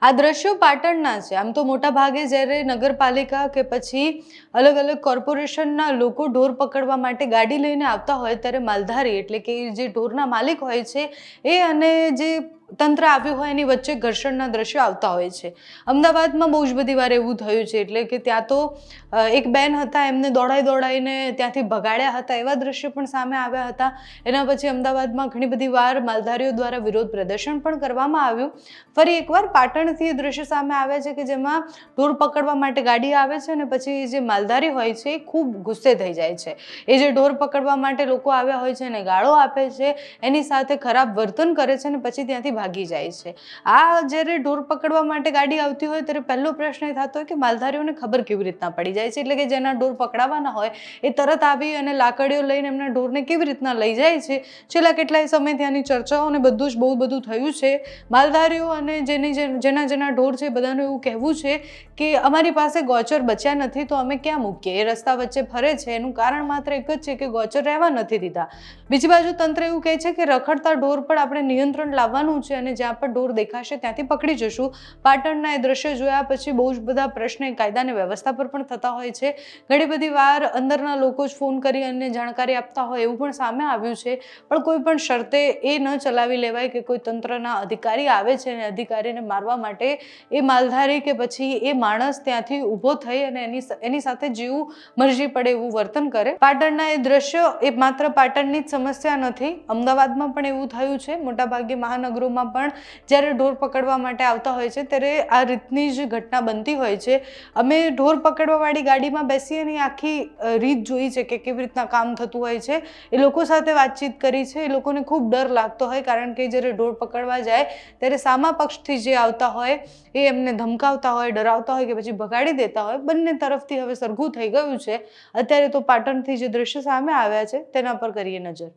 આ દ્રશ્યો પાટણના છે. આમ તો મોટા ભાગે જ્યારે નગરપાલિકા કે પછી અલગ અલગ કોર્પોરેશનના લોકો ઢોર પકડવા માટે ગાડી લઈને આવતા હોય ત્યારે માલધારી એટલે કે જે ઢોરના માલિક હોય છે એ અને જે તંત્ર આવ્યું હોય એની વચ્ચે ઘર્ષણના દ્રશ્યો આવતા હોય છે. અમદાવાદમાં બહુ જ બધી વાર એવું થયું છે. એટલે કે ત્યાં તો એક બેન હતા, એમને દોડાઈને ત્યાંથી ભગાડ્યા હતા, એવા દ્રશ્યો પણ સામે આવ્યા હતા. એના પછી અમદાવાદમાં ઘણી બધી વાર માલધારીઓ દ્વારા વિરોધ પ્રદર્શન પણ કરવામાં આવ્યું. ફરી એકવાર પાટણથી એ દ્રશ્ય સામે આવ્યા છે કે જેમાં ઢોર પકડવા માટે ગાડી આવે છે અને પછી જે માલધારી હોય છે એ ખૂબ ગુસ્સે થઈ જાય છે. એ જે ઢોર પકડવા માટે લોકો આવ્યા હોય છે એને ગાળો આપે છે, એની સાથે ખરાબ વર્તન કરે છે અને પછી ત્યાંથી ભાગી જાય છે. આ જ્યારે ઢોર પકડવા માટે ગાડી આવતી હોય ત્યારે પહેલો પ્રશ્ન એ થતો હોય કે માલધારીઓને ખબર કેવી રીતના પડી જાય છે. એટલે કે જેના ઢોર પકડાવાના હોય એ તરત આવી અને લાકડીઓ લઈને એમના ઢોરને કેવી રીતના લઈ જાય છે. છેલ્લા કેટલાય સમયથી આની ચર્ચાઓ અને બધું જ બહુ બધું થયું છે. માલધારીઓ અને જેના ઢોર છે બધાનું એવું કહેવું છે કે અમારી પાસે ગોચર બચ્યા નથી તો અમે ક્યાં મૂકીએ. એ રસ્તા વચ્ચે ફરે છે, એનું કારણ માત્ર એક જ છે કે ગોચર રહેવા નથી દીધા. બીજી બાજુ તંત્ર એવું કહે છે કે રખડતા ઢોર પર આપણે નિયંત્રણ લાવવાનું છે અને જ્યાં પણ ઢોર દેખાશે ત્યાંથી પકડી જશું. પાટણના એ દ્રશ્ય જોયા પછી બહુ જ બધા પ્રશ્ન કાયદાની વ્યવસ્થા પર પણ થતા હોય છે. ઘણી બધી વાર અંદરના લોકો જ ફોન કરી અને જાણકારી આપતા હોય એવું પણ સામે આવ્યું છે. પણ કોઈ પણ શરતે એ ન ચલાવી લેવાય કે કોઈ તંત્રના અધિકારી આવે છે અને અધિકારીને મારવા માટે એ માલધારી કે પછી એ માણસ ત્યાંથી ઊભો થઈ અને એની સાથે જેવું મરજી પડે એવું વર્તન કરે. પાટણના એ દ્રશ્ય એ માત્ર પાટણની જ સમસ્યા નથી, અમદાવાદમાં પણ એવું થયું છે. મોટાભાગે મહાનગરોમાં પણ જ્યારે ઢોર પકડવા માટે આવતા હોય છે ત્યારે આ રીતની જ ઘટના બનતી હોય છે. અમે ઢોર પકડવાવાળી ગાડીમાં બેસી અને આખી રીત જોઈ છે કે કેવી રીતના કામ થતું હોય છે. એ લોકો સાથે વાતચીત કરી છે. એ લોકોને ખૂબ ડર લાગતો હોય કારણ કે જ્યારે ઢોર પકડવા જાય ત્યારે સામા પક્ષથી જે આવતા હોય એ એમને ધમકાવતા હોય, ડરાવતા હોય કે પછી ભગાડી દેતા હોય. બંને તરફથી હવે સરખું થઈ ગયું છે. અત્યારે તો પાટણથી જે દ્રશ્ય સામે આવ્યા છે તેના પર કરીએ નજર.